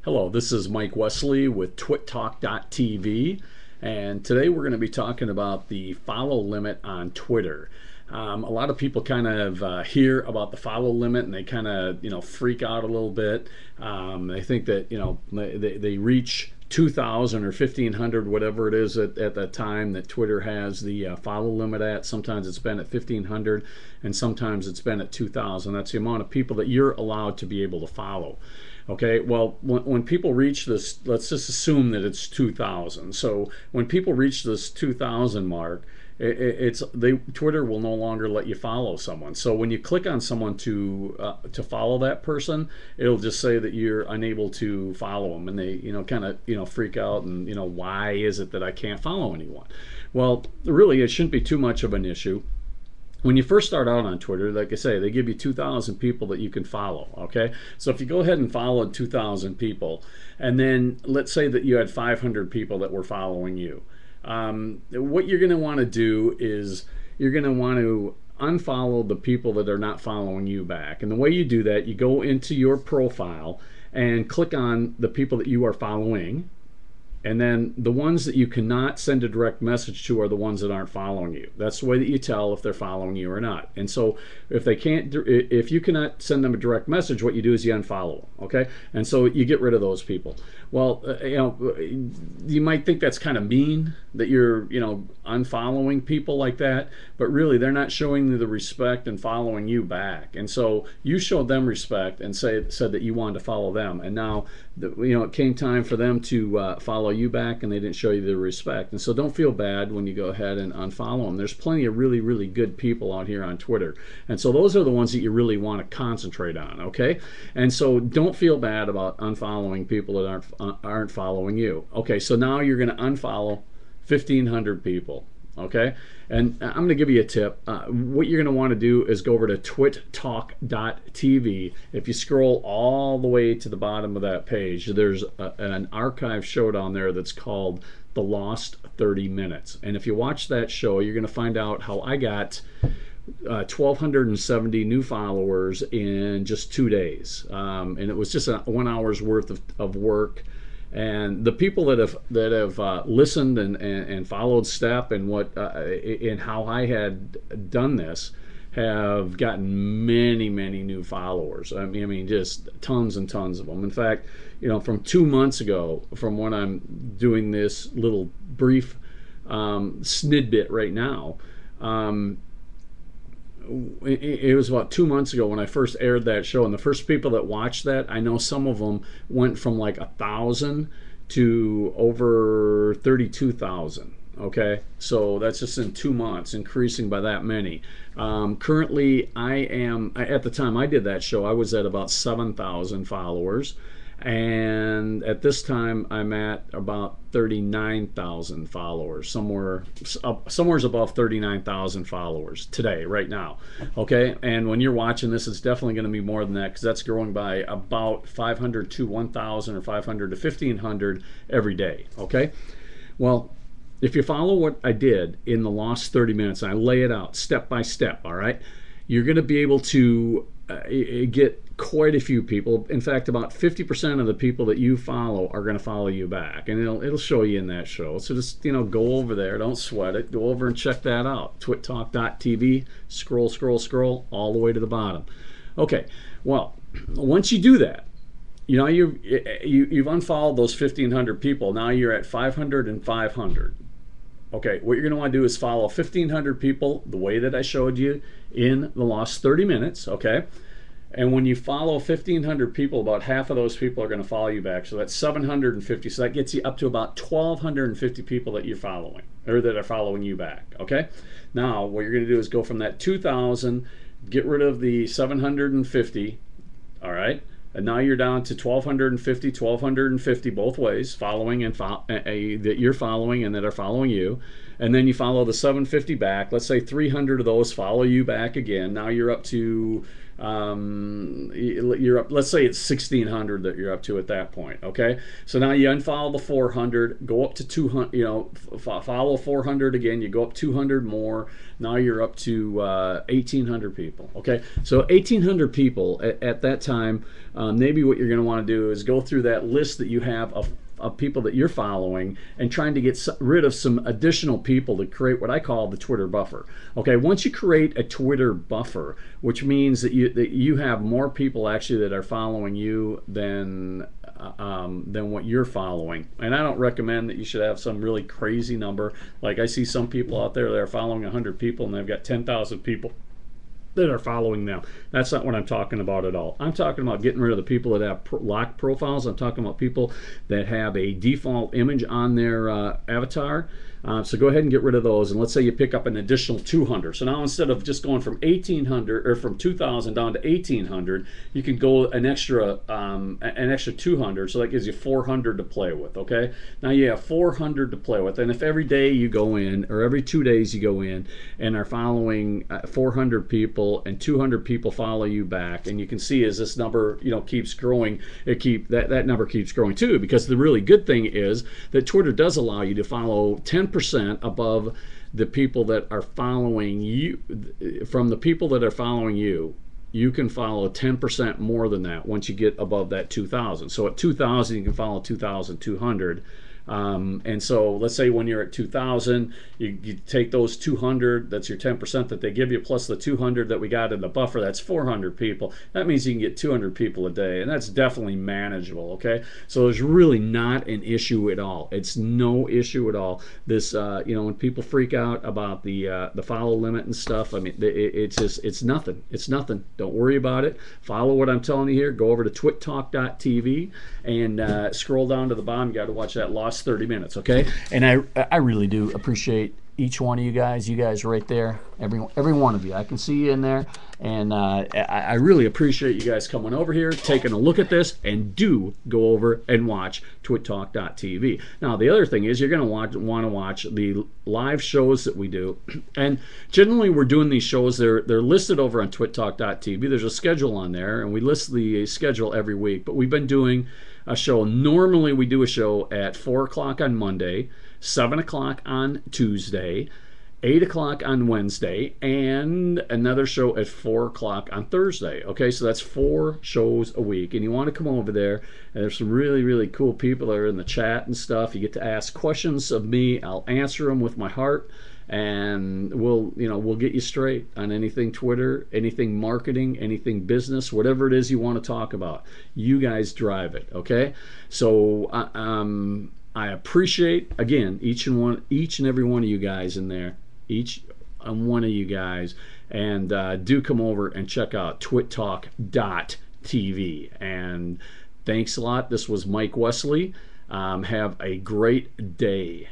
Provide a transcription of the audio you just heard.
Hello, this is Mike Wesley with TwitTalk.tv, and today we're going to be talking about the follow limit on Twitter. A lot of people kind of hear about the follow limit and they kind of freak out a little bit. They think that they reach 2,000 or 1,500, whatever it is at the time that Twitter has the follow limit at. Sometimes it's been at 1,500 and sometimes it's been at 2,000. That's the amount of people that you're allowed to be able to follow. Okay, well, when people reach this, let's just assume that it's 2,000. So when people reach this 2,000 mark, Twitter will no longer let you follow someone. So when you click on someone to follow that person, it'll just say that you're unable to follow them, and they kind of freak out and why is it that I can't follow anyone? Well, really, it shouldn't be too much of an issue. When you first start out on Twitter, like I say, they give you 2,000 people that you can follow, okay? So if you go ahead and follow 2,000 people, and then let's say that you had 500 people that were following you, what you're going to want to do is you're going to want to unfollow the people that are not following you back. And the way you do that, you go into your profile and click on the people that you are following, and then the ones that you cannot send a direct message to are the ones that aren't following you. That's the way that you tell if they're following you or not. And so if you cannot send them a direct message, what you do is you unfollow them, okay? And so you get rid of those people. Well, you might think that's kind of mean that you're, unfollowing people like that, but really they're not showing you the respect and following you back. And so you showed them respect and said that you wanted to follow them, and now it came time for them to follow you back, and they didn't show you the respect. And so don't feel bad when you go ahead and unfollow them. There's plenty of really, really good people out here on Twitter, and so those are the ones that you really want to concentrate on, okay? And so don't feel bad about unfollowing people that aren't following you. Okay, so now you're going to unfollow 1,500 people, okay? And I'm going to give you a tip. What you're going to want to do is go over to twittalk.tv. If you scroll all the way to the bottom of that page, there's an archive show down there that's called The Lost 30 Minutes. And if you watch that show, you're going to find out how I got 1,270 new followers in just 2 days. And it was just 1 hour's worth of work. And the people that have listened and followed step and in how I had done this have gotten many new followers. I mean just tons and tons of them. In fact, from 2 months ago, from when I'm doing this little brief snidbit right now, it was about 2 months ago when I first aired that show, and the first people that watched that, I know some of them went from like 1,000 to over 32,000. Okay, so that's just in 2 months, increasing by that many. Currently, at the time I did that show, I was at about 7,000 followers. And at this time I'm at about 39,000 followers, somewhere's above 39,000 followers today, right now. Okay, and when you're watching this, it's definitely going to be more than that, because that's growing by about 500 to 1,000 or 500 to 1,500 every day. Okay, well, if you follow what I did in the Lost 30 Minutes, and I lay it out step by step, all right, you're going to be able to get quite a few people. In fact, about 50% of the people that you follow are going to follow you back, and it'll show you in that show. So just go over there, don't sweat it, go over and check that out. twittalk.tv, scroll all the way to the bottom. Okay, well, once you do that, you've unfollowed those 1,500 people. Now you're at 500 and 500. Okay, what you're going to want to do is follow 1,500 people the way that I showed you in the Lost 30 Minutes, okay? And when you follow 1,500 people, about half of those people are going to follow you back. So that's 750. So that gets you up to about 1,250 people that you're following, or that are following you back, okay? Now, what you're going to do is go from that 2,000, get rid of the 750, all right? And now you're down to 1,250 both ways, following and that you're following and that are following you. And then you follow the 750 back. Let's say 300 of those follow you back again. Now you're up to you're up, let's say it's 1600 that you're up to at that point. Okay, so now you unfollow the 400, go up to 200, follow 400 again, you go up 200 more. Now you're up to 1800 people. Okay, so 1800 people at that time. Maybe what you're going to want to do is go through that list that you have of people that you're following and trying to get rid of some additional people to create what I call the Twitter buffer. Okay, once you create a Twitter buffer, which means that you have more people actually that are following you than what you're following. And I don't recommend that you should have some really crazy number. Like I see some people out there that are following 100 people and they've got 10,000 people that are following them. That's not what I'm talking about at all. I'm talking about getting rid of the people that have locked profiles. I'm talking about people that have a default image on their avatar. So go ahead and get rid of those, and let's say you pick up an additional 200. So now instead of just going from 1800 or from 2000 down to 1800, you can go an extra 200. So that gives you 400 to play with. Okay, now you have 400 to play with, and if every day you go in or every 2 days you go in and are following 400 people and 200 people follow you back, and you can see as this number keeps growing, that number keeps growing too, because the really good thing is that Twitter does allow you to follow 10% above the people that are following you. From the people that are following you, you can follow 10% more than that once you get above that 2,000. So at 2,000 you can follow 2,200. And so let's say when you're at 2,000, you take those 200, that's your 10% that they give you, plus the 200 that we got in the buffer, that's 400 people. That means you can get 200 people a day, and that's definitely manageable. Okay, so there's really not an issue at all. It's no issue at all. This when people freak out about the follow limit and stuff, I mean, it's nothing. It's nothing. Don't worry about it. Follow what I'm telling you here. Go over to twittalk.tv and scroll down to the bottom. You got to watch that Lost 30 minutes. Okay, and I really do appreciate each one of you guys right there, every one of you. I can see you in there, and I really appreciate you guys coming over here, taking a look at this, and do go over and watch twittalk.tv. Now the other thing is you're going to want to watch the live shows that we do, and generally we're doing these shows, they're listed over on twittalk.tv. There's a schedule on there, and we list the schedule every week, but we've been doing a show. Normally we do a show at 4 o'clock on Monday, 7 o'clock on Tuesday, 8 o'clock on Wednesday, and another show at 4 o'clock on Thursday. Okay, so that's 4 shows a week, and you want to come over there, and there's some really, really cool people that are in the chat and stuff. You get to ask questions of me. I'll answer them with my heart, and we'll get you straight on anything Twitter, anything marketing, anything business, whatever it is you want to talk about. You guys drive it. Okay, so I appreciate, again, each and every one of you guys in there, each one of you guys, and do come over and check out twittalk.tv. And thanks a lot. This was Mike Wesley. Have a great day.